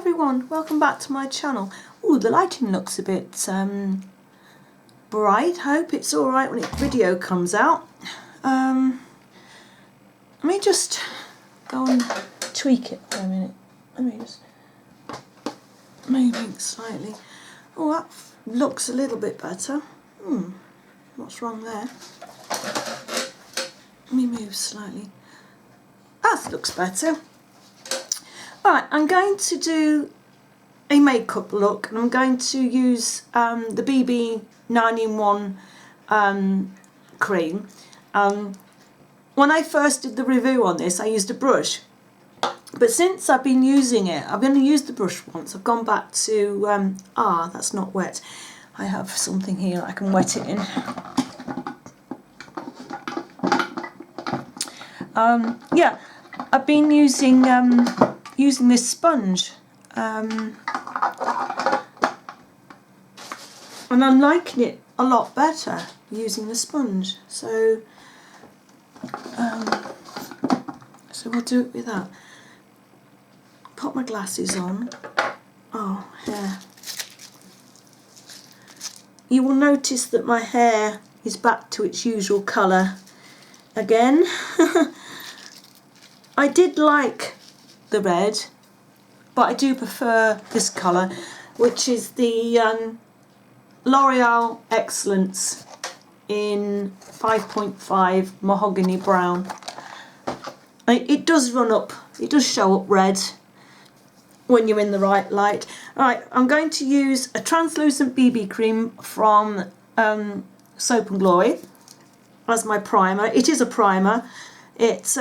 everyone, welcome back to my channel. Oh, the lighting looks a bit bright. Hope it's alright when the video comes out. Let me just go and tweak it for a minute. Let me just maybe slightly. Oh, that looks a little bit better. What's wrong there? Let me move slightly. That looks better. Alright, I'm going to do a makeup look, and I'm going to use the BB 9-in-1 cream. When I first did the review on this, I used a brush, but since I've been using it, I've only used the brush once. I've gone back to that's not wet. I have something here I can wet it in. Yeah, I've been using this sponge, and I'm liking it a lot better using the sponge. So we'll do it with that. Put my glasses on. Oh, hair. You will notice that my hair is back to its usual colour again. I did like the red, but I do prefer this colour, which is the L'Oreal Excellence in 5.5 mahogany brown. It does run up, it does show up red when you're in the right light. Alright, I'm going to use a translucent BB cream from Soap and Glory as my primer. It is a primer. It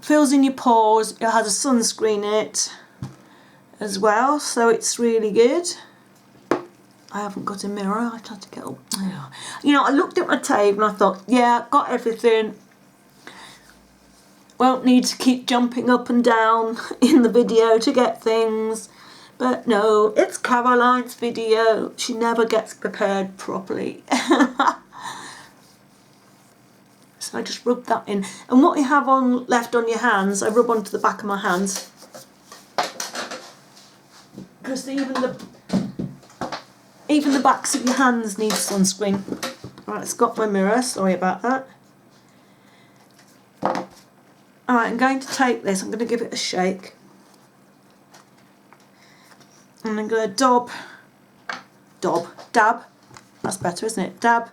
fills in your pores. It has a sunscreen in it as well, so it's really good. I haven't got a mirror. I tried to get up. You know, I looked at my table and I thought, yeah, got everything. Won't need to keep jumping up and down in the video to get things. But no, it's Caroline's video. She never gets prepared properly. So I just rub that in. And what you have on left on your hands, I rub onto the back of my hands. Because even the backs of your hands need sunscreen. Right, it's got my mirror, sorry about that. Alright, I'm going to take this, I'm going to give it a shake. And I'm going to dab, that's better, isn't it? Dab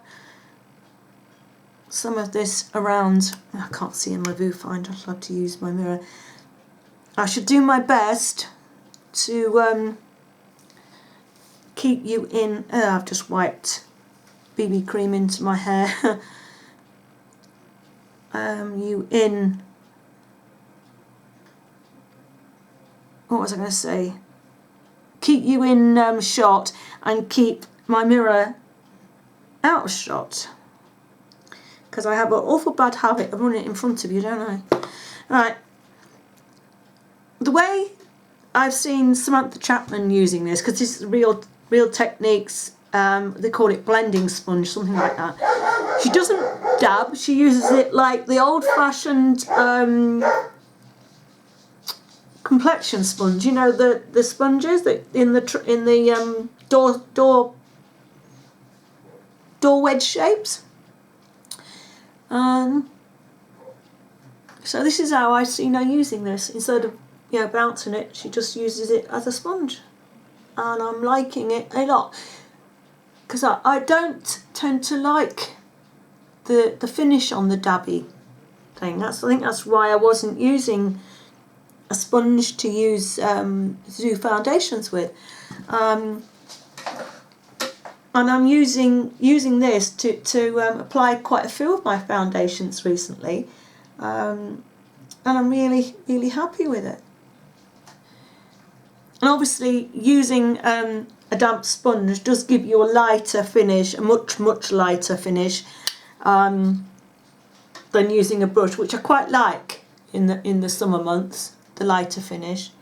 some of this around. I can't see in my viewfinder, I'll have to use my mirror. I should do my best to keep you in. I've just wiped BB cream into my hair. You in. What was I going to say? Keep you in shot and keep my mirror out of shot. Because I have an awful bad habit of running it in front of you, don't I? Right. The way I've seen Samantha Chapman using this, because this is real techniques, they call it blending sponge, something like that. She doesn't dab, she uses it like the old-fashioned complexion sponge. You know, the sponges that in the door wedge shapes. So this is how I've seen her using this. Instead of, you know, bouncing it, she just uses it as a sponge, and I'm liking it a lot. Because I don't tend to like the finish on the dabby thing. I think that's why I wasn't using a sponge to use to do foundations with. And I'm using this to apply quite a few of my foundations recently, and I'm really happy with it. And obviously using a damp sponge does give you a lighter finish, a much lighter finish than using a brush, which I quite like in the summer months, the lighter finish.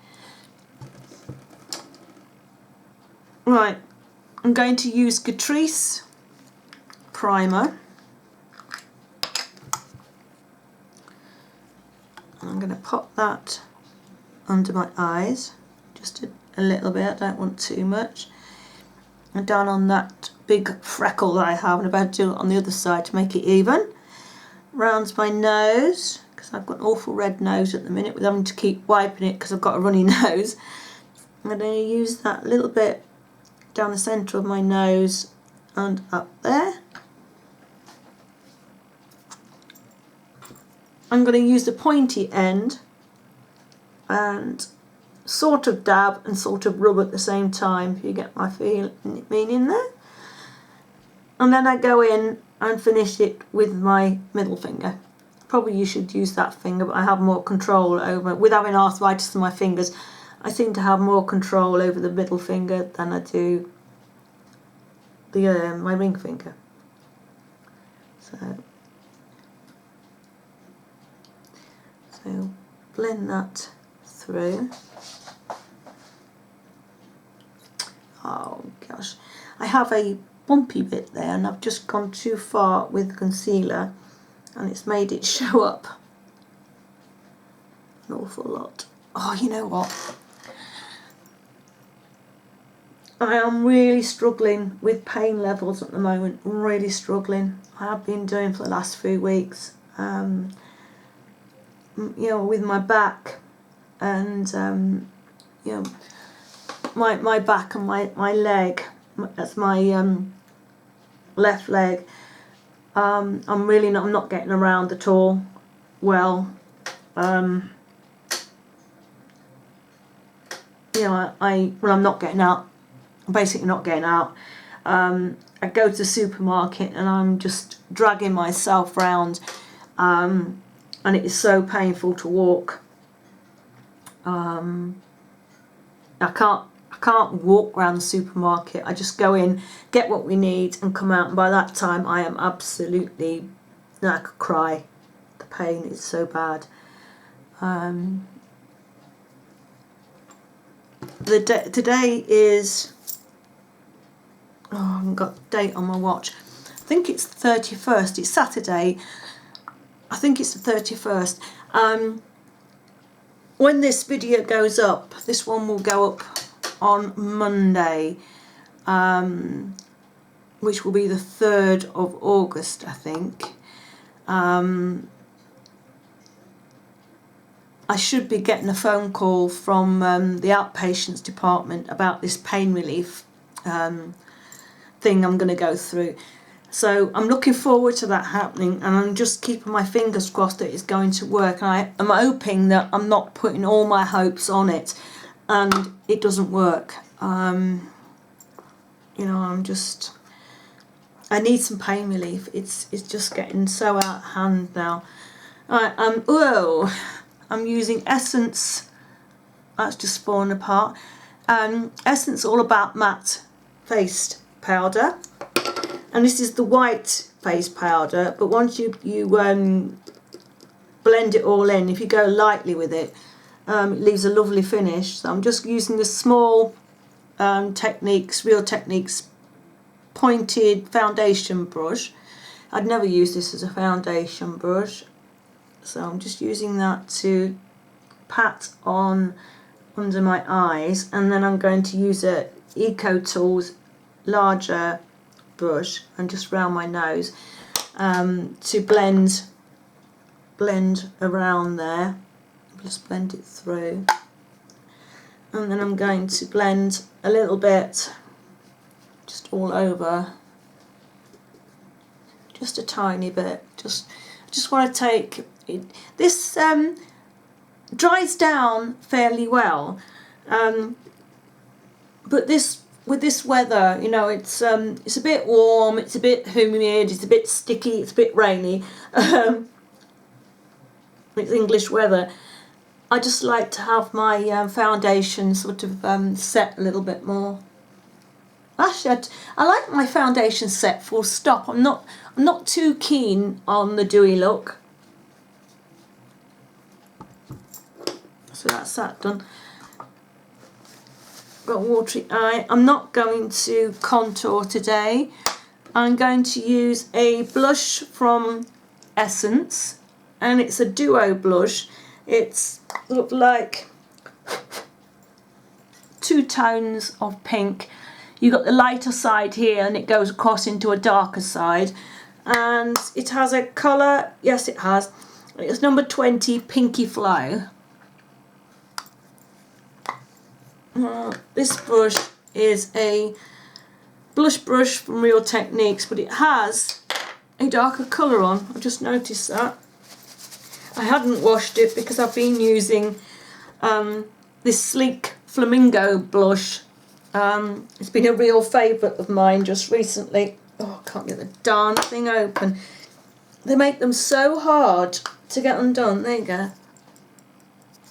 Right. I'm going to use Catrice primer. I'm going to pop that under my eyes. just a little bit, I don't want too much. And down on that big freckle that I have, and I'm about to do it on the other side to make it even. Round my nose, because I've got an awful red nose at the minute with having to keep wiping it because I've got a runny nose. I'm going to use that little bit down the centre of my nose and up there. I'm going to use the pointy end and sort of dab and sort of rub at the same time, if you get my meaning there. And then I go in and finish it with my middle finger. Probably you should use that finger, but I have more control over, with having arthritis in my fingers, I seem to have more control over the middle finger than I do the my ring finger. So blend that through. Oh gosh, I have a bumpy bit there and I've just gone too far with concealer and it's made it show up an awful lot. Oh, you know what? I am really struggling with pain levels at the moment, really struggling. I have been doing for the last few weeks, you know, with my back and, you know, my back and my leg, that's my left leg. I'm not getting around at all well. You know, when I'm not getting out, I'm basically not getting out. I go to the supermarket and I'm just dragging myself round, and it is so painful to walk. I can't walk around the supermarket. I just go in, get what we need and come out, and by that time I am absolutely, I could cry. The pain is so bad. Today is, oh, I haven't got the date on my watch. I think it's the 31st, it's Saturday. I think it's the 31st. When this video goes up, this one will go up on Monday, which will be the 3rd of August, I think. I should be getting a phone call from the outpatients department about this pain relief thing I'm going to go through. So I'm looking forward to that happening, and I'm just keeping my fingers crossed that it's going to work. And I'm hoping that I'm not putting all my hopes on it and it doesn't work. You know, I need some pain relief. It's just getting so out of hand now. Alright, I'm using Essence. That's just falling apart. Essence All About Matte Face Powder, and this is the white face powder. But once you blend it all in, if you go lightly with it, it leaves a lovely finish. So I'm just using the small Real Techniques pointed foundation brush. I'd never use this as a foundation brush, so I'm just using that to pat on under my eyes, and then I'm going to use a Eco Tools larger brush and just round my nose to blend around there. Just blend it through, and then I'm going to blend a little bit just all over, just a tiny bit. Just want to take it. This dries down fairly well, but with this weather, you know, it's a bit warm, it's a bit humid, it's a bit sticky, it's a bit rainy. It's English weather. I just like to have my foundation sort of set a little bit more. Actually, I like my foundation set full stop. I'm not too keen on the dewy look. So that's that done. Got a watery eye. I'm not going to contour today. I'm going to use a blush from Essence, and it's a duo blush. It's look like tones of pink. You've got the lighter side here and it goes across into a darker side. And it has a colour, yes it has, it's number 20, Pinky Flow. This brush is a blush brush from Real Techniques, but it has a darker colour on. I've just noticed that. I hadn't washed it because I've been using this sleek flamingo blush. It's been a real favourite of mine just recently. Oh, I can't get the darn thing open. They make them so hard to get undone. There you go.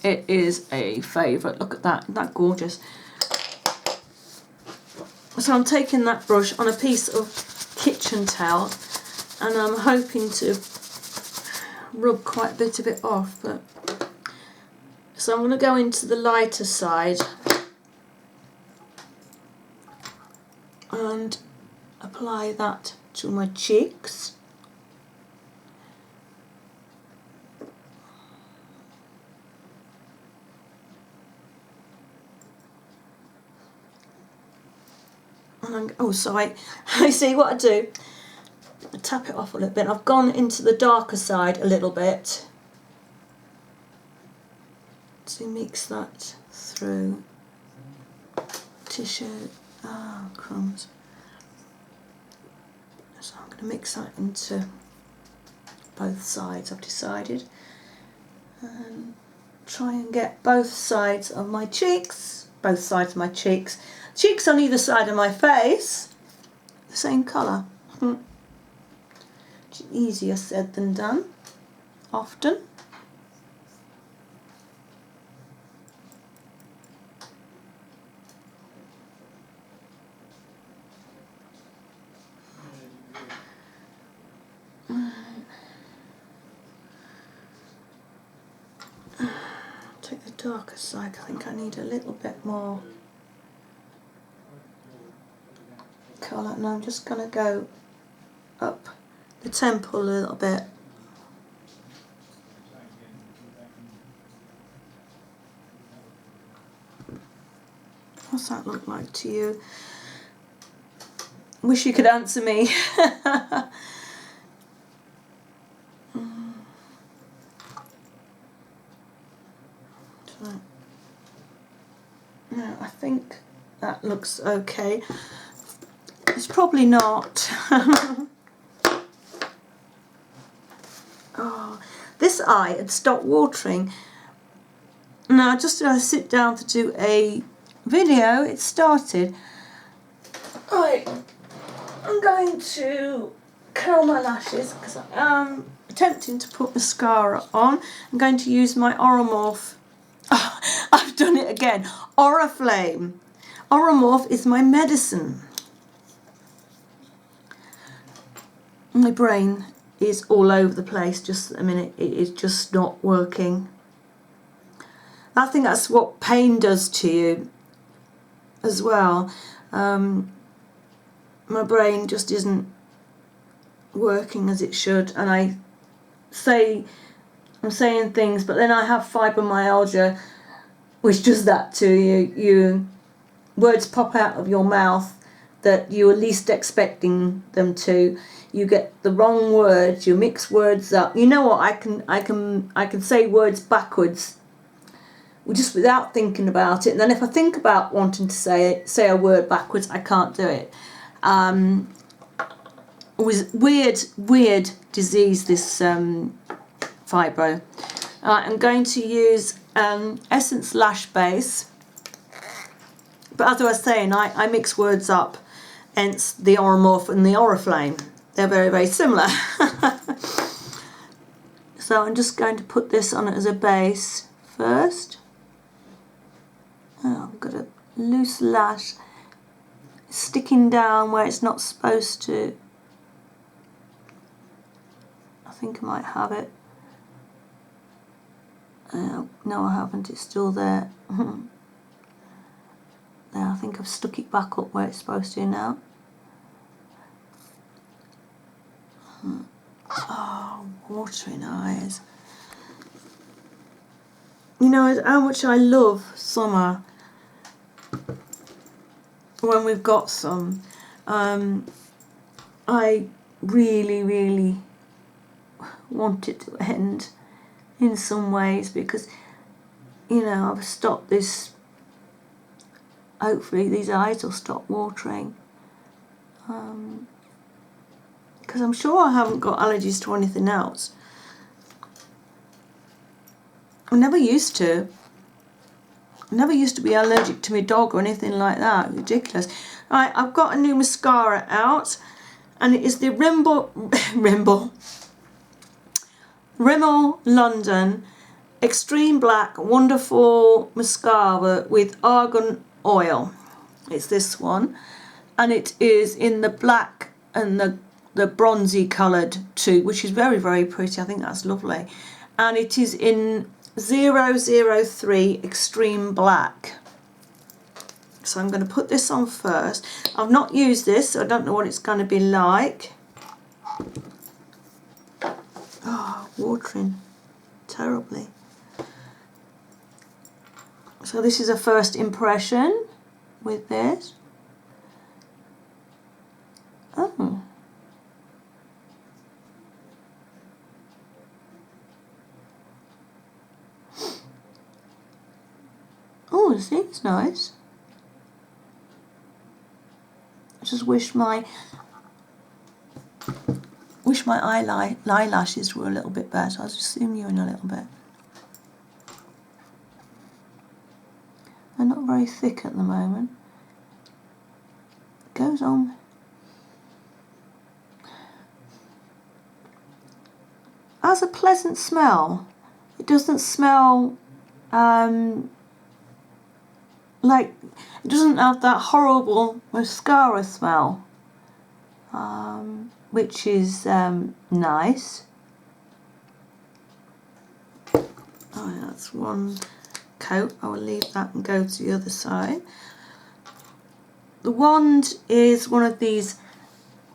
It is a favourite. Look at that. Isn't that gorgeous? So I'm taking that brush on a piece of kitchen towel and I'm hoping to rub quite a bit of it off. But so I'm going to go into the lighter side and apply that to my cheeks. And oh, sorry, I see what I do. I tap it off a little bit. I've gone into the darker side a little bit to mix that through. Tissue, ah, crumbs. So I'm going to mix that into both sides, I've decided. And try and get both sides of my cheeks, cheeks on either side of my face, the same colour. Easier said than done, often. Take the darker side. I think I need a little bit more colour, and I'm just going to go up the temple a little bit. What's that look like to you? Wish you could answer me. No, I think that looks okay. It's probably not. Oh, this eye had stopped watering. Now, just as I sit down to do a video, it started. Right, I'm going to curl my lashes because I am attempting to put mascara on. I'm going to use my Oromorph. Oh, I've done it again. Oriflame. Oromorph is my medicine. My brain is all over the place just at the minute. It is just not working. I think that's what pain does to you as well. My brain just isn't working as it should, and I'm saying things, but then I have fibromyalgia, which does that to you. Words pop out of your mouth that you are least expecting them to. You get the wrong words. You mix words up. You know what? I can say words backwards, just without thinking about it. And then if I think about wanting to say a word backwards, I can't do it. It was weird disease, this fibro. I'm going to use Essence Lash Base, but as I was saying, I mix words up, hence the Oromorph and the Oriflame. They're very, very similar. So I'm just going to put this on as a base first. Oh, I've got a loose lash sticking down where it's not supposed to. I think I might have it. No, I haven't. It's still there. There, I think I've stuck it back up where it's supposed to now. Oh, watering eyes. You know how much I love summer. when we've got some. I really want it to end in some ways, because, you know, I've stopped this. Hopefully these eyes will stop watering, because I'm sure I haven't got allergies to anything else. I never used to. I never used to be allergic to my dog or anything like that. Ridiculous. Right, I've got a new mascara out, and it is the Rimmel London Extreme Black Wonderful Mascara with Argan Oil. It's this one, and it is in the black and the bronzy coloured too, which is very pretty. I think that's lovely. And it is in 003 Extreme Black. So I'm going to put this on first. I've not used this, so I don't know what it's going to be like. Oh, watering terribly. So this is a first impression with this. Oh. Oh, it seems nice. I just wish my eyelashes were a little bit better. I'll just zoom you in a little bit. They're not very thick at the moment. It goes on. Has a pleasant smell. It doesn't smell like, it doesn't have that horrible mascara smell, which is nice. Oh, that's one coat. I will leave that and go to the other side. The wand is one of these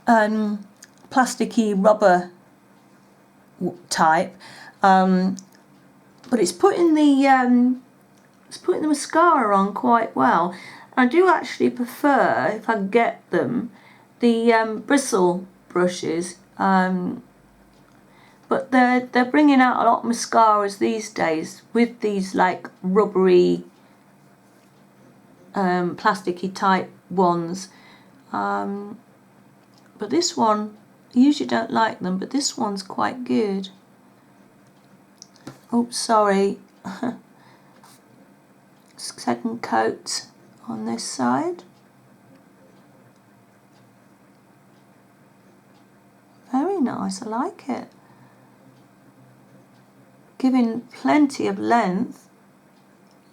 plasticky rubber type, but it's putting the mascara on quite well. I do actually prefer, if I get them, the bristle brushes, but they're bringing out a lot of mascaras these days with these like rubbery plasticky type ones, but this one, I usually don't like them, but this one's quite good. Oh, sorry. Second coat on this side. Very nice, I like it. Giving plenty of length,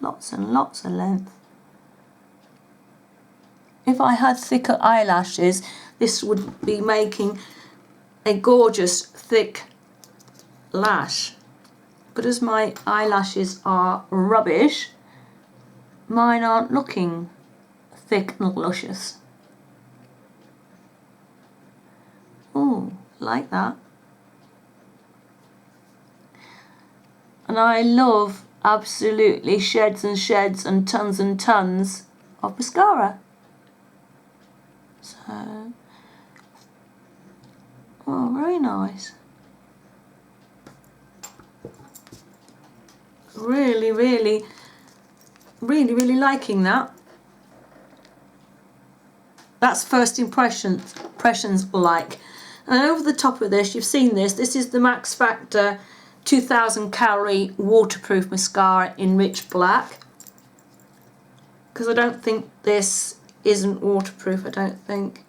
lots and lots of length. If I had thicker eyelashes, this would be making a gorgeous thick lash. But as my eyelashes are rubbish, mine aren't looking thick and luscious. Oh, like that. And I love absolutely sheds and sheds and tons of mascara. So, oh, very nice. Really liking that. That's first impressions like. And over the top of this, you've seen this. This is the Max Factor 2000 calorie waterproof mascara in rich black. Because I don't think this isn't waterproof, I don't think.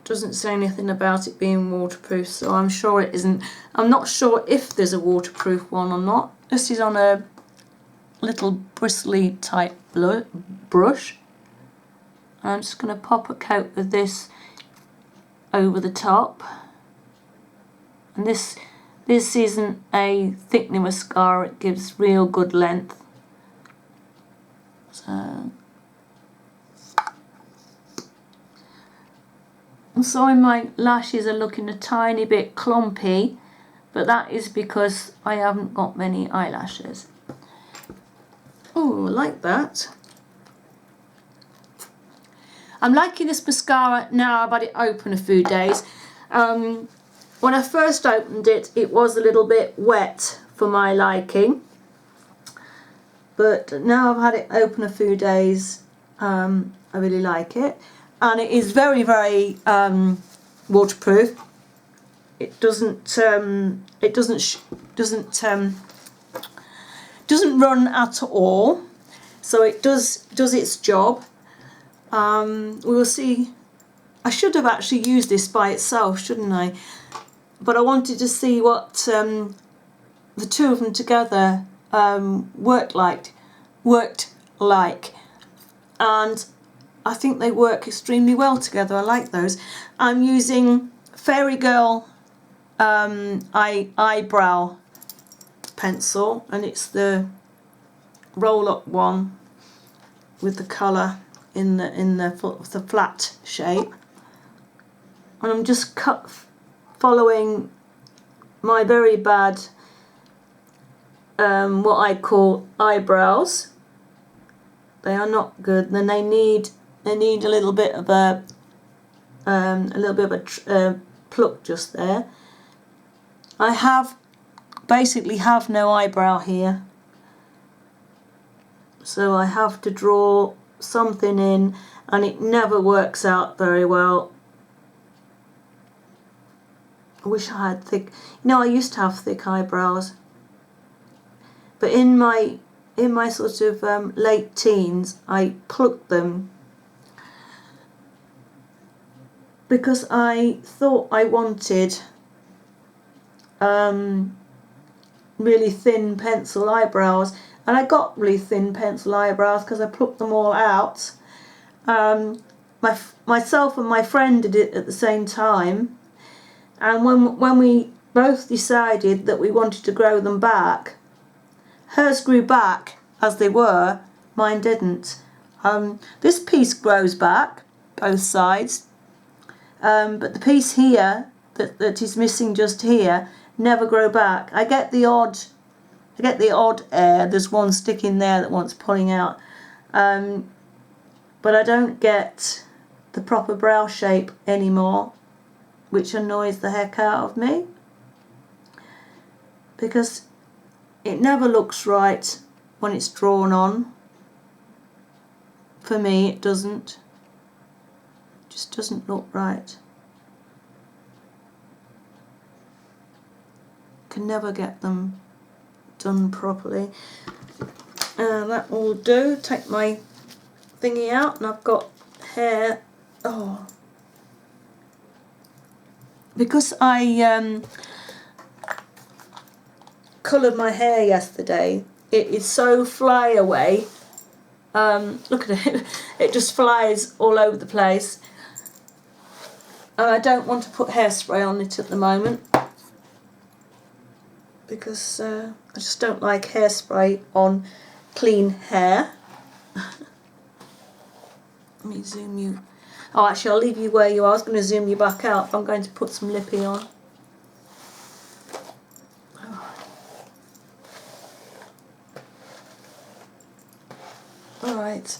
Doesn't say anything about it being waterproof, so I'm sure it isn't. I'm not sure if there's a waterproof one or not. This is on a little bristly type brush. I'm just going to pop a coat of this over the top. And this isn't a thickening mascara, it gives real good length. So, I'm sorry my lashes are looking a tiny bit clumpy, but that is because I haven't got many eyelashes. Oh, I like that. I'm liking this mascara now. I've had it open a few days. When I first opened it, it was a little bit wet for my liking. But now I've had it open a few days, I really like it. And it is very, very waterproof. It doesn't run at all. So it does its job. We will see. I should have actually used this by itself, shouldn't I? But I wanted to see what the two of them together worked like, and I think they work extremely well together. I like those. I'm using Fairy Girl eyebrow pencil, and it's the roll-up one with the colour in the flat shape, and I'm just following my very bad what I call eyebrows. They are not good. Then they need a little bit of a pluck just there. I basically have no eyebrow here, so I have to draw something in, and it never works out very well. I wish I had thick. I used to have thick eyebrows, but in my sort of late teens, I plucked them because I thought I wanted really thin pencil eyebrows, and I got really thin pencil eyebrows because I plucked them all out. Myself and my friend did it at the same time, and when we both decided that we wanted to grow them back, hers grew back as they were, mine didn't. This piece grows back, both sides, but the piece here that is missing just here never grow back. I get the odd air. There's one sticking there that wants pulling out, but I don't get the proper brow shape anymore, which annoys the heck out of me because it never looks right when it's drawn on. For me, it doesn't. It just doesn't look right. Can never get them done properly. That will do. Take my thingy out, and I've got hair. Oh, because I coloured my hair yesterday, it is so fly away. Look at it. It just flies all over the place, and I don't want to put hairspray on it at the moment because I just don't like hairspray on clean hair. Let me zoom you. Oh, actually, I'll leave you where you are. I was going to zoom you back out. I'm going to put some lippy on. Alright.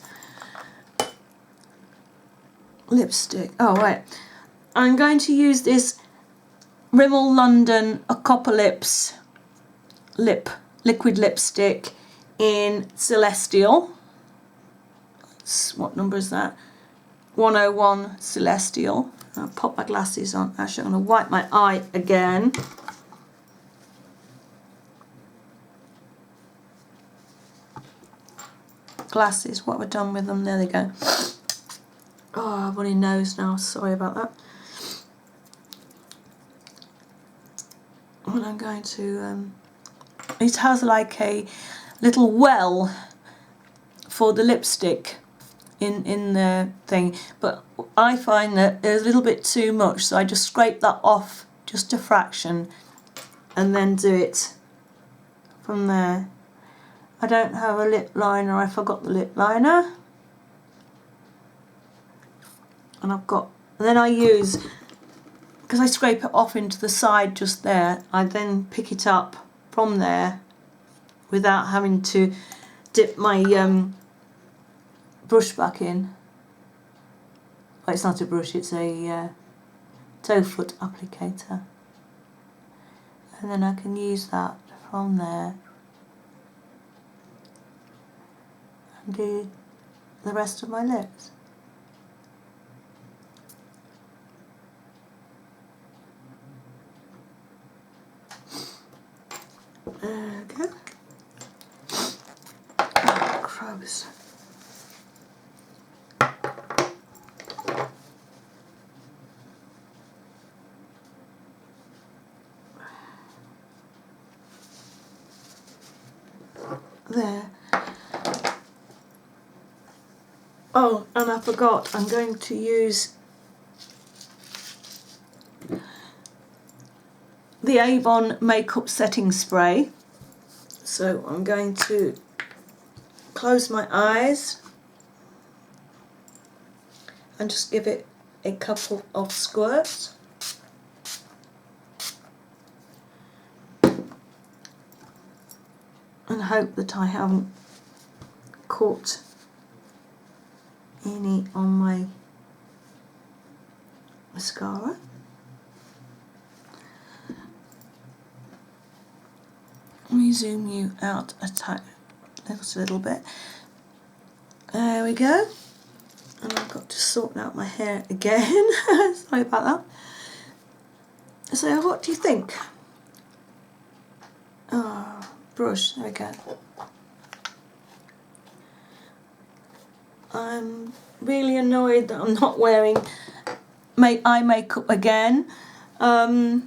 Lipstick. Oh, right. I'm going to use this Rimmel London A Copper Lips liquid lipstick in Celestial. What number is that? 101 Celestial. I'll pop my glasses on. Actually, I'm going to wipe my eye again. Glasses, what have I done with them? There they go. Oh, I've runny nose now. Sorry about that. And I'm going to... it has like a little well for the lipstick in the thing, but I find that there's a little bit too much, so I just scrape that off just a fraction and then do it from there. I don't have a lip liner. I forgot the lip liner, and then I use, because I scrape it off into the side just there, I then pick it up from there without having to dip my brush back in. Oh, it's not a brush, it's a toe foot applicator. And then I can use that from there and do the rest of my lips. There we go. Oh, gross. There. Oh, and I forgot, I'm going to use the Avon makeup setting spray. So I'm going to close my eyes and just give it a couple of squirts. And hope that I haven't caught any on my mascara. Let me zoom you out just a little bit. There we go. And I've got to sort out my hair again. Sorry about that. So what do you think? Oh, brush, there we go. I'm really annoyed that I'm not wearing eye makeup again. But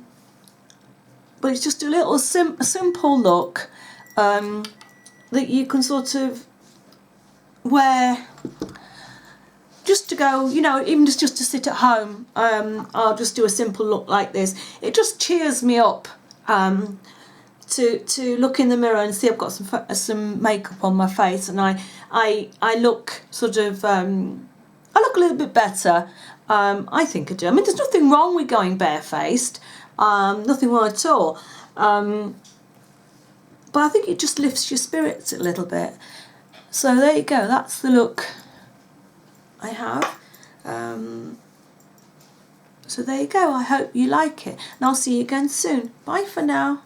it's just a little simple look that you can sort of wear just to go, you know, even just to sit at home. I'll just do a simple look like this. It just cheers me up to look in the mirror and see I've got some makeup on my face, and I look sort of I look a little bit better. I think I do. I mean, there's nothing wrong with going barefaced. Nothing wrong at all. But I think it just lifts your spirits a little bit. So there you go. That's the look I have. So there you go. I hope you like it. And I'll see you again soon. Bye for now.